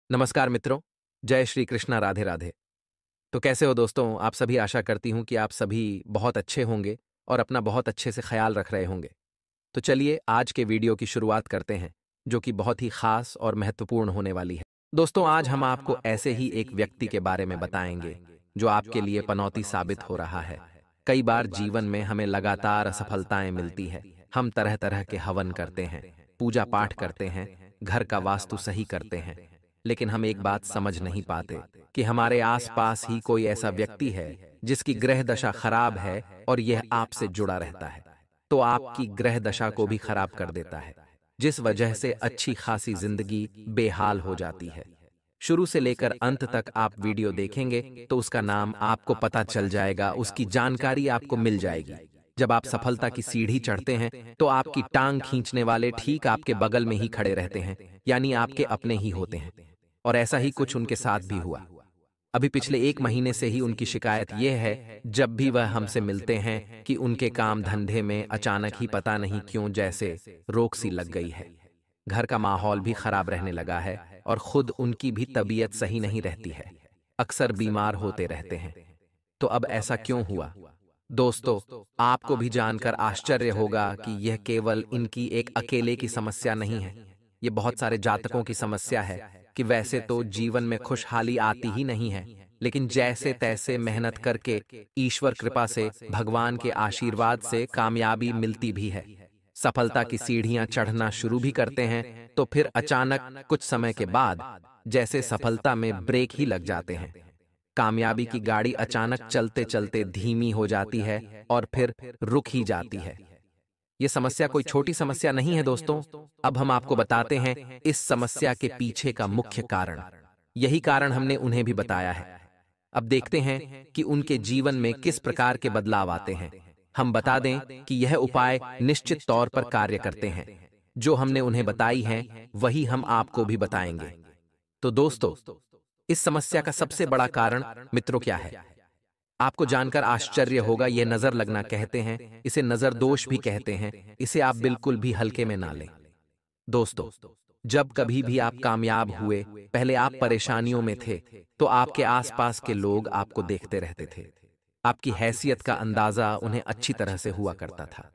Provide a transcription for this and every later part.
नमस्कार मित्रों, जय श्री कृष्णा, राधे राधे। तो कैसे हो दोस्तों? आप सभी, आशा करती हूँ कि आप सभी बहुत अच्छे होंगे और अपना बहुत अच्छे से ख्याल रख रहे होंगे। तो चलिए आज के वीडियो की शुरुआत करते हैं, जो कि बहुत ही खास और महत्वपूर्ण होने वाली है। दोस्तों, आज हम आपको ऐसे ही एक व्यक्ति के बारे में बताएंगे जो आपके लिए पनौती साबित हो रहा है। कई बार जीवन में हमें लगातार असफलताएं मिलती है। हम तरह तरह के हवन करते हैं, पूजा पाठ करते हैं, घर का वास्तु सही करते हैं, लेकिन हम एक बात समझ नहीं पाते कि हमारे आसपास ही कोई ऐसा व्यक्ति है जिसकी ग्रह दशा खराब है और यह आपसे जुड़ा रहता है, तो आपकी ग्रह दशा को भी खराब कर देता है, जिस वजह से अच्छी खासी जिंदगी बेहाल हो जाती है। शुरू से लेकर अंत तक आप वीडियो देखेंगे तो उसका नाम आपको पता चल जाएगा, उसकी जानकारी आपको मिल जाएगी। जब आप सफलता की सीढ़ी चढ़ते हैं तो आपकी टांग खींचने वाले ठीक आपके बगल में ही खड़े रहते हैं, यानी आपके अपने ही होते हैं। और ऐसा ही कुछ उनके साथ भी हुआ। अभी पिछले 1 महीने से ही उनकी शिकायत यह है, जब भी वह हमसे मिलते हैं, कि उनके काम धंधे में अचानक ही पता नहीं क्यों जैसे रोक सी लग गई है। घर का माहौल भी खराब रहने लगा है और खुद उनकी भी तबीयत सही नहीं रहती है। अक्सर बीमार होते रहते हैं। तो अब ऐसा क्यों हुआ? दोस्तों, आपको भी जानकर आश्चर्य होगा कि यह केवल इनकी एक अकेले की समस्या नहीं है। ये बहुत सारे जातकों की समस्या है कि वैसे तो जीवन में खुशहाली आती ही नहीं है, लेकिन जैसे तैसे मेहनत करके, ईश्वर कृपा से, भगवान के आशीर्वाद से कामयाबी मिलती भी है। सफलता की सीढ़ियां चढ़ना शुरू भी करते हैं, तो फिर अचानक कुछ समय के बाद जैसे सफलता में ब्रेक ही लग जाते हैं। कामयाबी की गाड़ी अचानक चलते चलते धीमी हो जाती है और फिर रुक ही जाती है। ये समस्या कोई छोटी समस्या नहीं है दोस्तों। अब हम आपको बताते हैं इस समस्या के पीछे का मुख्य कारण। यही कारण हमने उन्हें भी बताया है। अब देखते हैं कि उनके जीवन में किस प्रकार के बदलाव आते हैं। हम बता दें कि यह उपाय निश्चित तौर पर कार्य करते हैं। जो हमने उन्हें बताई हैं, वही हम आपको भी बताएंगे। तो दोस्तों, इस समस्या का सबसे बड़ा कारण मित्रों क्या है? आपको जानकर आश्चर्य होगा। यह नजर लगना कहते हैं, इसे नजर दोष भी कहते हैं। इसे आप बिल्कुल भी हल्के में ना लें। दोस्तों, जब कभी भी आप कामयाब हुए, पहले आप परेशानियों में थे, तो आपके आसपास के लोग आपको देखते रहते थे। आपकी हैसियत का अंदाजा उन्हें अच्छी तरह से हुआ करता था।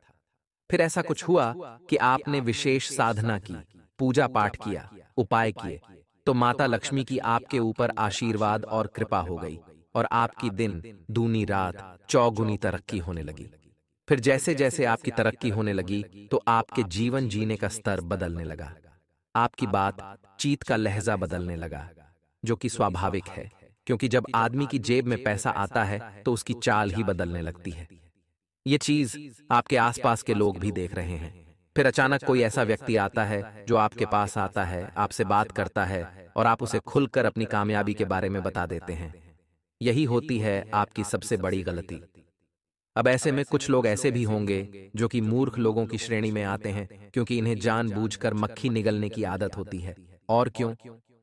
फिर ऐसा कुछ हुआ कि आपने विशेष साधना की, पूजा पाठ किया, उपाय किए, तो माता लक्ष्मी की आपके ऊपर आशीर्वाद और कृपा हो गई और आपकी दिन दूनी रात चौगुनी तरक्की होने लगी। फिर जैसे जैसे आपकी तरक्की होने लगी तो आपके जीवन जीने का स्तर बदलने लगा। आपकी बात चीत का लहजा बदलने लगा, जो कि स्वाभाविक है, क्योंकि जब आदमी की जेब में पैसा आता है तो उसकी चाल ही बदलने लगती है। ये चीज आपके आसपास के लोग भी देख रहे हैं। फिर अचानक कोई ऐसा व्यक्ति आता है जो आपके पास आता है, आपसे बात करता है और आप उसे खुलकर अपनी कामयाबी के बारे में बता देते हैं। यही होती है आपकी सबसे बड़ी गलती। अब ऐसे में कुछ लोग ऐसे भी होंगे जो कि मूर्ख लोगों की श्रेणी में आते हैं, क्योंकि इन्हें जानबूझकर मक्खी निगलने की आदत होती है। और क्यों?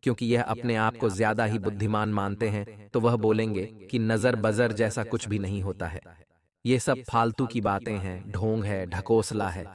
क्योंकि यह अपने आप को ज्यादा ही बुद्धिमान मानते हैं, तो वह बोलेंगे कि नजर बजर जैसा कुछ भी नहीं होता है। ये सब फालतू की बातें हैं, ढोंग है, ढकोसला है।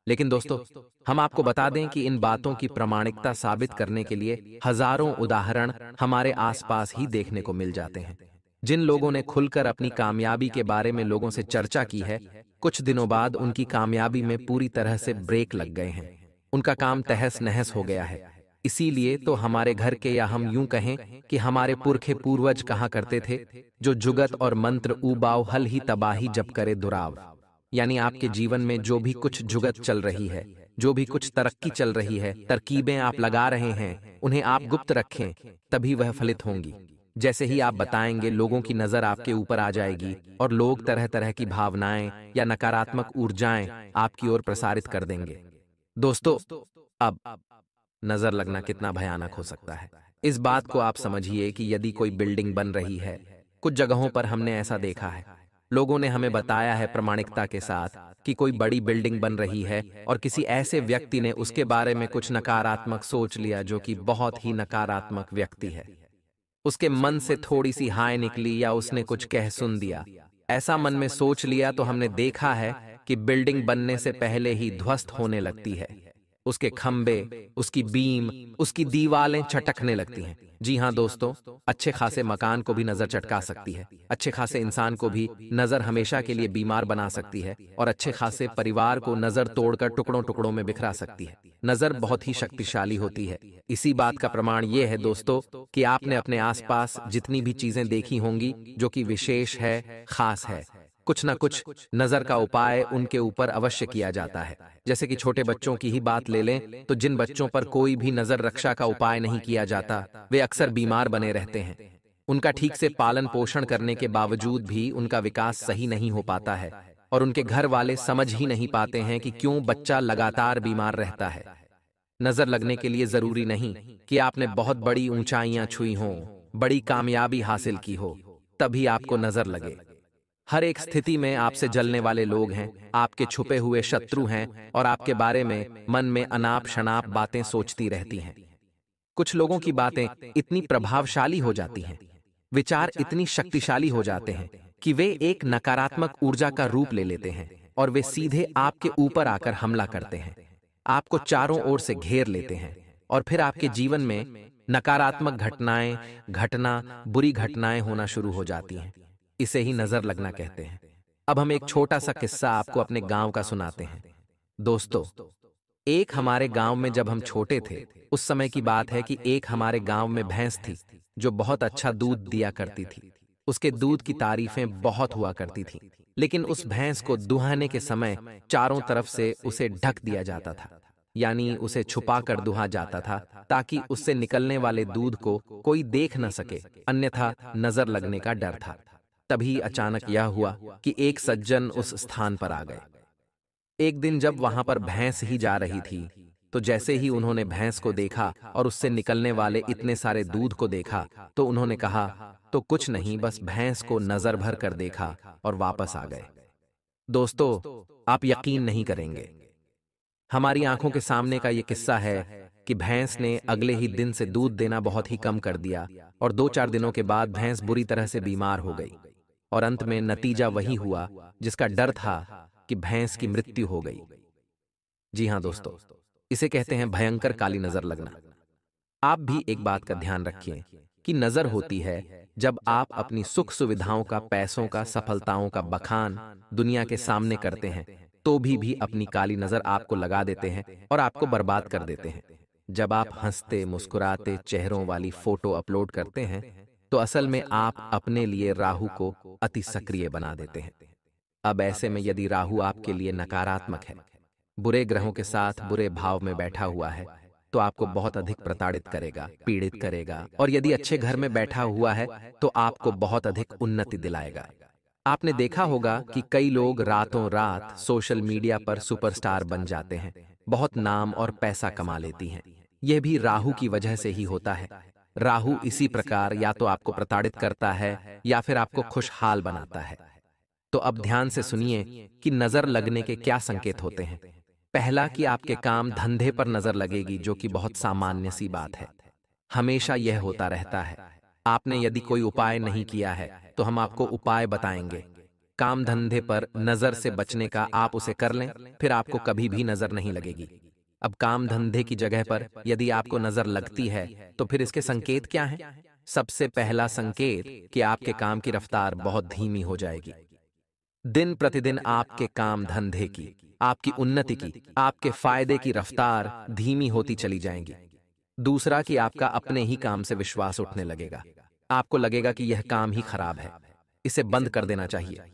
लेकिन दोस्तों, हम आपको बता दें कि इन बातों की प्रामाणिकता साबित करने के लिए हजारों उदाहरण हमारे आसपास ही देखने को मिल जाते हैं। जिन लोगों ने खुलकर अपनी कामयाबी के बारे में लोगों से चर्चा की है, कुछ दिनों बाद उनकी कामयाबी में पूरी तरह से ब्रेक लग गए हैं। उनका काम तहस नहस हो गया है। इसीलिए तो हमारे घर के, या हम यूं कहें कि हमारे पुरखे पूर्वज कहा करते थे, जो जुगत और मंत्र ऊबाव हल ही तबाही जब करे दुराव। यानी आपके जीवन में जो भी कुछ जुगत चल रही है, जो भी कुछ तरक्की चल रही है, तरकीबें आप लगा रहे हैं, उन्हें आप गुप्त रखें, तभी वह फलित होंगी। जैसे ही आप बताएंगे, लोगों की नजर आपके ऊपर आ जाएगी और लोग तरह तरह की भावनाएं या नकारात्मक ऊर्जाएं आपकी ओर प्रसारित कर देंगे। दोस्तों, अब नजर लगना कितना भयानक हो सकता है, इस बात को आप समझिए कि यदि कोई बिल्डिंग बन रही है, कुछ जगहों पर हमने ऐसा देखा है, लोगों ने हमें बताया है प्रमाणिकता के साथ कि कोई बड़ी बिल्डिंग बन रही है और किसी ऐसे व्यक्ति ने उसके बारे में कुछ नकारात्मक सोच लिया, जो कि बहुत ही नकारात्मक व्यक्ति है। उसके मन से थोड़ी सी हाय निकली या उसने कुछ कह सुन दिया, ऐसा मन में सोच लिया, तो हमने देखा है कि बिल्डिंग बनने से पहले ही ध्वस्त होने लगती है। उसके खंबे, उसकी बीम, उसकी दीवालें चटकने लगती हैं। जी हाँ दोस्तों, अच्छे खासे मकान को भी नजर चटका सकती है, अच्छे खासे इंसान को भी नजर हमेशा के लिए बीमार बना सकती है, और अच्छे खासे परिवार को नजर तोड़कर टुकड़ों टुकड़ों में बिखरा सकती है। नजर बहुत ही शक्तिशाली होती है। इसी बात का प्रमाण ये है दोस्तों कि आपने अपने आसपास जितनी भी चीजें देखी होंगी जो कि विशेष है, खास है, कुछ ना कुछ नजर का उपाय उनके ऊपर अवश्य किया जाता है। जैसे कि छोटे बच्चों की ही बात ले लें तो जिन बच्चों पर कोई भी नजर रक्षा का उपाय नहीं किया जाता, वे अक्सर बीमार बने रहते हैं। उनका ठीक से पालन पोषण करने के बावजूद भी उनका विकास सही नहीं हो पाता है, और उनके घर वाले समझ ही नहीं पाते हैं कि क्यों बच्चा लगातार बीमार रहता है। नजर लगने के लिए जरूरी नहीं कि आपने बहुत बड़ी ऊंचाइयां छुई हों, बड़ी कामयाबी हासिल की हो, तभी आपको नजर लगे। हर एक स्थिति में आपसे जलने वाले लोग हैं, आपके छुपे हुए शत्रु हैं, और आपके बारे में मन में अनाप शनाप बातें सोचती रहती हैं। कुछ लोगों की बातें इतनी प्रभावशाली हो जाती हैं, विचार इतनी शक्तिशाली हो जाते हैं कि वे एक नकारात्मक ऊर्जा का रूप ले लेते हैं, और वे सीधे आपके ऊपर आकर हमला करते हैं, आपको चारों ओर से घेर लेते हैं, और फिर आपके जीवन में नकारात्मक घटना बुरी घटनाएं होना शुरू हो जाती हैं। इसे ही नजर लगना कहते हैं। अब हम एक छोटा सा किस्सा आपको अपने गांव का सुनाते हैं। दोस्तों, एक हमारे गांव में जब हम छोटे थे, उस समय की बात है कि एक हमारे गांव में भैंस थी जो बहुत अच्छा दूध दिया करती थी। उसके दूध की तारीफें बहुत हुआ करती थीं, लेकिन उस भैंस को दुहाने के समय चारों तरफ से उसे ढक दिया जाता था, यानी उसे छुपा कर दुहा जाता था ताकि उससे निकलने वाले दूध को कोई देख न सके, अन्यथा नजर लगने का डर था। तभी अचानक यह हुआ कि एक सज्जन उस स्थान पर आ गए। एक दिन जब वहां पर भैंस ही जा रही थी, तो जैसे ही उन्होंने भैंस को देखा और उससे निकलने वाले इतने सारे दूध को देखा, तो उन्होंने कहा, तो कुछ नहीं, बस भैंस को नजर भर कर देखा और वापस आ गए। दोस्तों, आप यकीन नहीं करेंगे, हमारी आंखों के सामने का यह किस्सा है कि भैंस ने अगले ही दिन से दूध देना बहुत ही कम कर दिया, और 2-4 दिनों के बाद भैंस बुरी तरह से बीमार हो गई, और अंत में नतीजा वही हुआ जिसका डर था कि भैंस की मृत्यु हो गई। जी हां दोस्तों, इसे कहते हैं भयंकर काली नजर लगना। आप भी एक बात का ध्यान रखिए कि नजर होती है जब आप अपनी सुख सुविधाओं का, पैसों का, सफलताओं का बखान दुनिया के सामने करते हैं, तो भी अपनी काली नजर आपको लगा देते हैं और आपको बर्बाद कर देते हैं। जब आप हंसते मुस्कुराते चेहरों वाली फोटो अपलोड करते हैं, तो असल में आप अपने लिए राहु को अति सक्रिय बना देते हैं। अब ऐसे में यदि राहु आपके लिए नकारात्मक है, बुरे ग्रहों के साथ बुरे भाव में बैठा हुआ है, तो आपको बहुत अधिक प्रताड़ित करेगा, पीड़ित करेगा, और यदि अच्छे घर में बैठा हुआ है तो आपको बहुत अधिक उन्नति दिलाएगा। आपने देखा होगा कि कई लोग रातों रात सोशल मीडिया पर सुपरस्टार बन जाते हैं, बहुत नाम और पैसा कमा लेती हैं। यह भी राहु की वजह से ही होता है। राहु इसी प्रकार या तो आपको प्रताड़ित करता है या फिर आपको खुशहाल बनाता है। तो अब ध्यान से सुनिए कि नजर लगने के क्या संकेत होते हैं। पहला, कि आपके काम धंधे पर नजर लगेगी, जो कि बहुत सामान्य सी बात है, हमेशा यह होता रहता है। आपने यदि कोई उपाय नहीं किया है तो हम आपको उपाय बताएंगे। काम धंधे पर नजर से बचने का आप उसे कर लें, फिर आपको कभी भी नजर नहीं लगेगी। अब काम धंधे की जगह पर यदि आपको नजर लगती है तो फिर इसके संकेत क्या हैं? सबसे पहला संकेत कि आपके काम की रफ्तार बहुत धीमी हो जाएगी। दिन प्रतिदिन आपके काम धंधे की, आपकी उन्नति की, आपके फायदे की रफ्तार धीमी होती चली जाएगी। दूसरा, कि आपका अपने ही काम से विश्वास उठने लगेगा। आपको लगेगा कि यह काम ही खराब है, इसे बंद कर देना चाहिए।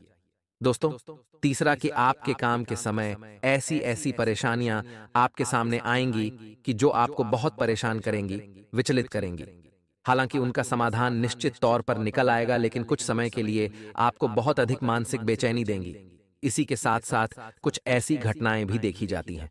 दोस्तों, तीसरा, कि आपके काम के समय ऐसी ऐसी परेशानियां आपके सामने आएंगी कि जो आपको बहुत परेशान करेंगी, विचलित करेंगी। हालांकि उनका समाधान निश्चित तौर पर निकल आएगा, लेकिन कुछ समय के लिए आपको बहुत अधिक मानसिक बेचैनी देंगी। इसी के साथ साथ कुछ ऐसी घटनाएं भी देखी जाती हैं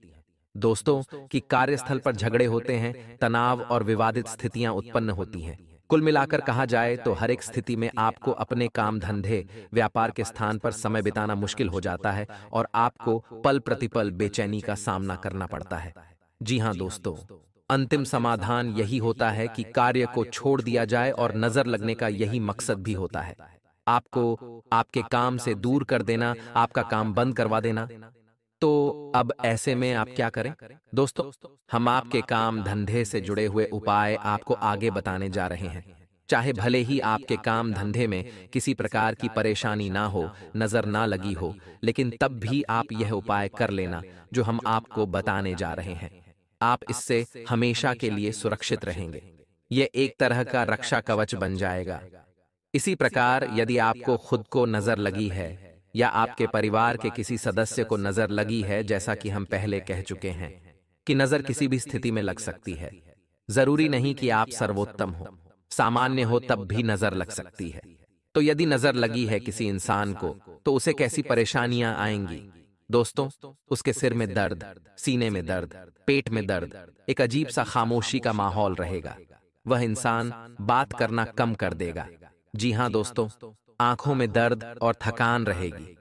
दोस्तों कि कार्यस्थल पर झगड़े होते हैं, तनाव और विवादित स्थितियां उत्पन्न होती हैं। कुल मिलाकर कहा जाए तो हर एक स्थिति में आपको अपने काम धंधे, व्यापार के स्थान पर समय बिताना मुश्किल हो जाता है और आपको पल प्रतिपल बेचैनी का सामना करना पड़ता है। जी हां दोस्तों, अंतिम समाधान यही होता है कि कार्य को छोड़ दिया जाए, और नजर लगने का यही मकसद भी होता है, आपको आपके काम से दूर कर देना, आपका काम बंद करवा देना। तो अब ऐसे में आप क्या करें? दोस्तों, हम आपके काम धंधे से जुड़े हुए उपाय आपको आगे बताने जा रहे हैं। चाहे भले ही आपके काम धंधे में किसी प्रकार की परेशानी ना हो, नजर ना लगी हो, लेकिन तब भी आप यह उपाय कर लेना जो हम आपको बताने जा रहे हैं। आप इससे हमेशा के लिए सुरक्षित रहेंगे। यह एक तरह का रक्षा कवच बन जाएगा। इसी प्रकार यदि आपको खुद को नजर लगी है या आपके परिवार के किसी सदस्य को नजर लगी है, जैसा कि हम पहले कह चुके हैं कि नजर किसी भी स्थिति में लग सकती है। जरूरी नहीं कि आप सर्वोत्तम हो, सामान्य हो तब भी नजर लग सकती है। तो यदि नजर लगी है किसी इंसान को, तो उसे कैसी परेशानियां आएंगी? दोस्तों, उसके सिर में दर्द, सीने में दर्द, पेट में दर्द, एक अजीब सा खामोशी का माहौल रहेगा। वह इंसान बात करना कम कर देगा। जी हाँ दोस्तों, आंखों में दर्द और थकान रहेगी।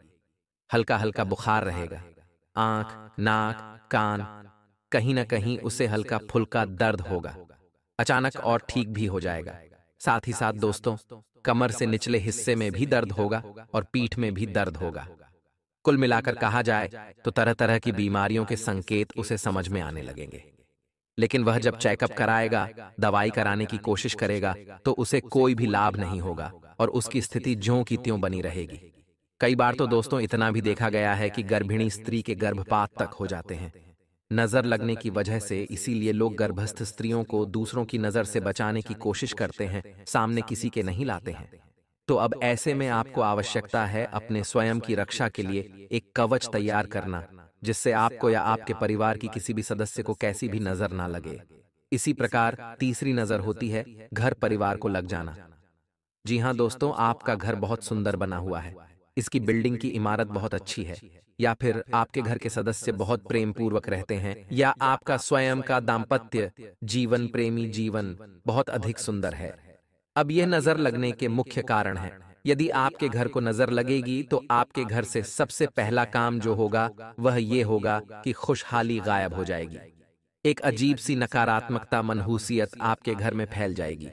हल्का हल्का बुखार रहेगा। आंख, नाक, कान, कहीं ना कहीं उसे हल्का फुल्का दर्द होगा। अचानक और ठीक भी हो जाएगा। साथ ही साथ दोस्तों, कमर से निचले हिस्से में भी दर्द होगा और पीठ में भी दर्द होगा। कुल मिलाकर कहा जाए तो तरह तरह की बीमारियों के संकेत उसे समझ में आने लगेंगे। लेकिन वह जब चेकअप कराएगा, दवाई कराने की कोशिश करेगा, तो उसे कोई भी लाभ नहीं होगा और उसकी स्थिति ज्यों की त्यों बनी रहेगी। कई बार तो दोस्तों इतना भी देखा गया है कि गर्भिणी स्त्री के गर्भपात तक हो जाते हैं नजर लगने की वजह से। इसीलिए लोग गर्भस्थ स्त्रियों को दूसरों की नजर से बचाने की कोशिश करते हैं, सामने किसी के नहीं लाते हैं। तो अब ऐसे में आपको आवश्यकता है अपने स्वयं की रक्षा के लिए एक कवच तैयार करना, जिससे आपको या आपके परिवार की किसी भी सदस्य को कैसी भी नजर ना लगे। इसी प्रकार तीसरी नजर होती है घर परिवार को लग जाना। जी हाँ दोस्तों, आपका घर बहुत सुंदर बना हुआ है, इसकी बिल्डिंग की इमारत बहुत अच्छी है, या फिर आपके घर के सदस्य बहुत प्रेम पूर्वक रहते हैं, या आपका स्वयं का दाम्पत्य जीवन, प्रेमी जीवन बहुत अधिक सुंदर है। अब यह नजर लगने के मुख्य कारण हैं। यदि आपके घर को नजर लगेगी तो आपके घर से सबसे पहला काम जो होगा वह ये होगा कि खुशहाली गायब हो जाएगी। एक अजीब सी नकारात्मकता, मनहूसियत आपके घर में फैल जाएगी।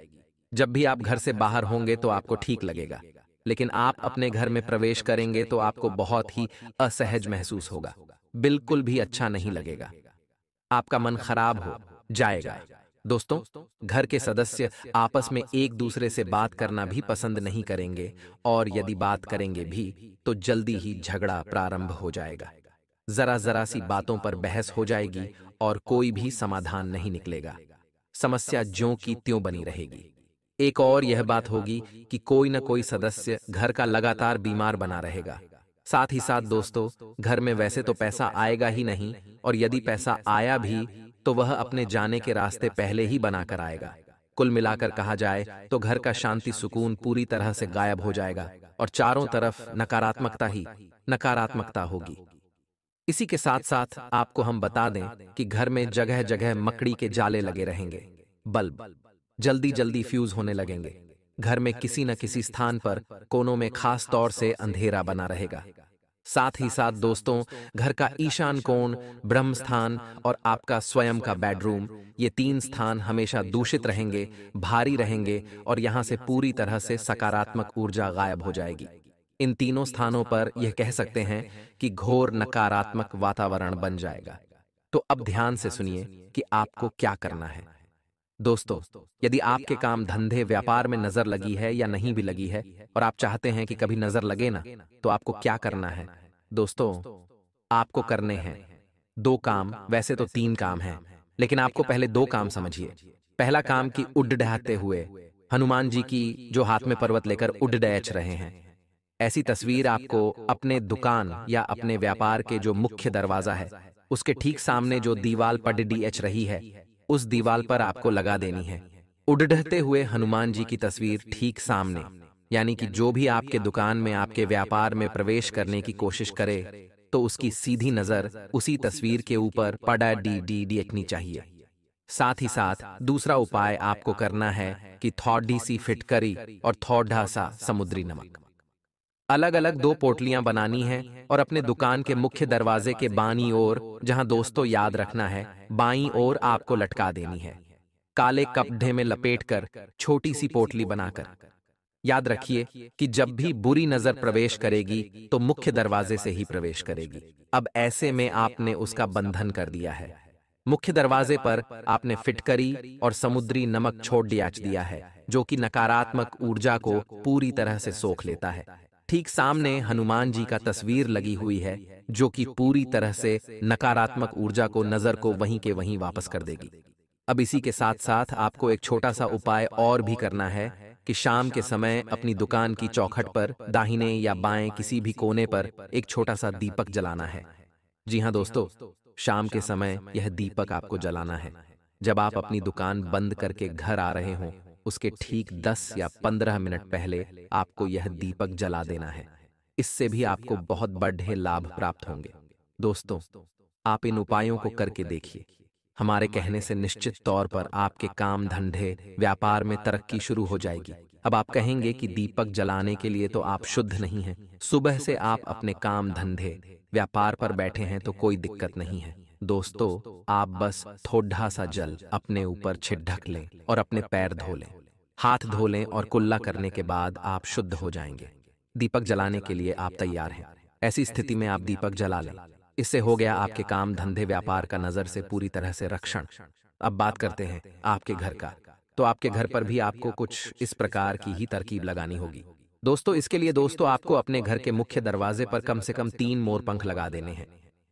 जब भी आप घर से बाहर होंगे तो आपको ठीक लगेगा, लेकिन आप अपने घर में प्रवेश करेंगे तो आपको बहुत ही असहज महसूस होगा। बिल्कुल भी अच्छा नहीं लगेगा। आपका मन खराब हो जाएगा। दोस्तों, घर के सदस्य आपस में एक दूसरे से बात करना भी पसंद नहीं करेंगे, और यदि बात करेंगे भी तो जल्दी ही झगड़ा प्रारंभ हो जाएगा। जरा जरा सी बातों पर बहस हो जाएगी और कोई भी समाधान नहीं निकलेगा। समस्या ज्यों की त्यों बनी रहेगी। एक और यह बात होगी कि कोई न कोई सदस्य घर का लगातार बीमार बना रहेगा। साथ ही साथ दोस्तों, घर में वैसे तो पैसा आएगा ही नहीं, और यदि पैसा आया भी तो वह अपने जाने के रास्ते पहले ही बनाकर आएगा। कुल मिलाकर कहा जाए तो घर का शांति सुकून पूरी तरह से गायब हो जाएगा और चारों तरफ नकारात्मकता ही नकारात्मकता होगी। इसी के साथ साथ आपको हम बता दें कि घर में जगह जगह मकड़ी के जाले लगे रहेंगे। बल्ब जल्दी जल्दी फ्यूज होने लगेंगे। घर में किसी न किसी स्थान पर कोनों में खास तौर से अंधेरा बना रहेगा। साथ ही साथ दोस्तों, घर का ईशान कोण, ब्रह्म स्थान और आपका स्वयं का बेडरूम, ये तीन स्थान हमेशा दूषित रहेंगे, भारी रहेंगे, और यहां से पूरी तरह से सकारात्मक ऊर्जा गायब हो जाएगी। इन तीनों स्थानों पर यह कह सकते हैं कि घोर नकारात्मक वातावरण बन जाएगा। तो अब ध्यान से सुनिए कि आपको क्या करना है। दोस्तों, यदि आपके काम धंधे व्यापार में नजर लगी है या नहीं भी लगी है, और आप चाहते हैं कि कभी नजर लगे ना, तो आपको क्या करना है? दोस्तों, आपको करने हैं दो काम। वैसे तो तीन काम हैं, लेकिन आपको पहले दो काम समझिए। पहला काम कि उड़ डहते हुए हनुमान जी की, जो हाथ में पर्वत लेकर उड़ डैच रहे हैं, ऐसी तस्वीर आपको अपने दुकान या अपने व्यापार के जो मुख्य दरवाजा है उसके ठीक सामने जो दीवाल पर डीएच रही है, उस दीवाल पर आपको लगा देनी है। उड़ढ़ते हुए हनुमान जी की तस्वीर ठीक सामने, यानी कि जो भी आपके दुकान में, आपके व्यापार में प्रवेश करने की कोशिश करे तो उसकी सीधी नजर उसी तस्वीर के ऊपर पड़ा डी देखनी चाहिए। साथ ही साथ दूसरा उपाय आपको करना है कि थोड़ी सी फिटकरी और थोड़ा सा समुद्री नमक, अलग अलग दो पोटलियां बनानी हैं और अपने दुकान के मुख्य दरवाजे के बाईं ओर, जहां दोस्तों याद रखना है बाईं ओर आपको लटका देनी है, काले कपड़े में लपेटकर छोटी सी पोटली बनाकर। याद रखिए कि जब भी बुरी नजर प्रवेश करेगी तो मुख्य दरवाजे से ही प्रवेश करेगी। अब ऐसे में आपने उसका बंधन कर दिया है। मुख्य दरवाजे पर आपने फिटकरी और समुद्री नमक छोड़ दिया है, जो कि नकारात्मक ऊर्जा को पूरी तरह से सोख लेता है। ठीक सामने हनुमान जी का तस्वीर लगी हुई है, जो कि पूरी तरह से नकारात्मक ऊर्जा को नजर को वहीं के वहीं वापस कर देगी। अब इसी के साथ साथ आपको एक छोटा सा उपाय और भी करना है कि शाम के समय अपनी दुकान की चौखट पर दाहिने या बाएं किसी भी कोने पर एक छोटा सा दीपक जलाना है। जी हाँ दोस्तों, शाम के समय यह दीपक आपको जलाना है। जब आप अपनी दुकान बंद करके घर आ रहे हों, उसके ठीक 10 या 15 मिनट पहले आपको यह दीपक जला देना है। इससे भी आपको बहुत बड़े लाभ प्राप्त होंगे। दोस्तों, आप इन उपायों को करके देखिए। हमारे कहने से निश्चित तौर पर आपके काम धंधे व्यापार में तरक्की शुरू हो जाएगी। अब आप कहेंगे कि दीपक जलाने के लिए तो आप शुद्ध नहीं हैं। सुबह से आप अपने काम धंधे व्यापार पर बैठे हैं तो कोई दिक्कत नहीं है। दोस्तों, आप बस थोड़ा सा जल अपने ऊपर छिड़क लें और अपने पैर धो लें, हाथ धो लें और कुल्ला करने के बाद आप शुद्ध हो जाएंगे। दीपक जलाने के लिए आप तैयार हैं। ऐसी स्थिति में आप दीपक जला लें। इससे हो गया आपके काम धंधे व्यापार का नजर से पूरी तरह से रक्षण। अब बात करते हैं आपके घर का। तो आपके घर पर भी आपको कुछ इस प्रकार की ही तरकीब लगानी होगी। दोस्तों, इसके लिए दोस्तों आपको अपने घर के मुख्य दरवाजे पर कम से कम 3 मोरपंख लगा देने हैं।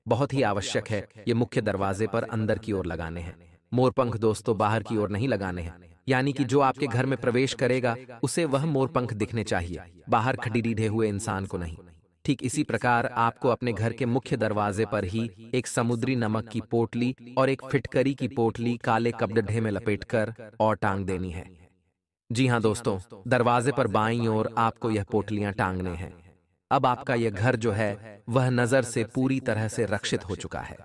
बहुत ही आवश्यक है, ये मुख्य दरवाजे पर अंदर की ओर लगाने हैं। मोरपंख दोस्तों बाहर की ओर नहीं लगाने हैं, यानी कि जो आपके घर में प्रवेश करेगा उसे वह मोरपंख दिखने चाहिए, बाहर खड़ीडे हुए इंसान को नहीं। ठीक इसी प्रकार आपको अपने घर के मुख्य दरवाजे पर ही एक समुद्री नमक की पोटली और एक फिटकरी की पोटली काले कपड़े में लपेटकर और टांग देनी है। जी हाँ दोस्तों, दरवाजे पर बाईं ओर आपको यह पोटलियां टांगने हैं। अब आपका यह घर जो है वह नजर से पूरी तरह से रक्षित हो चुका है।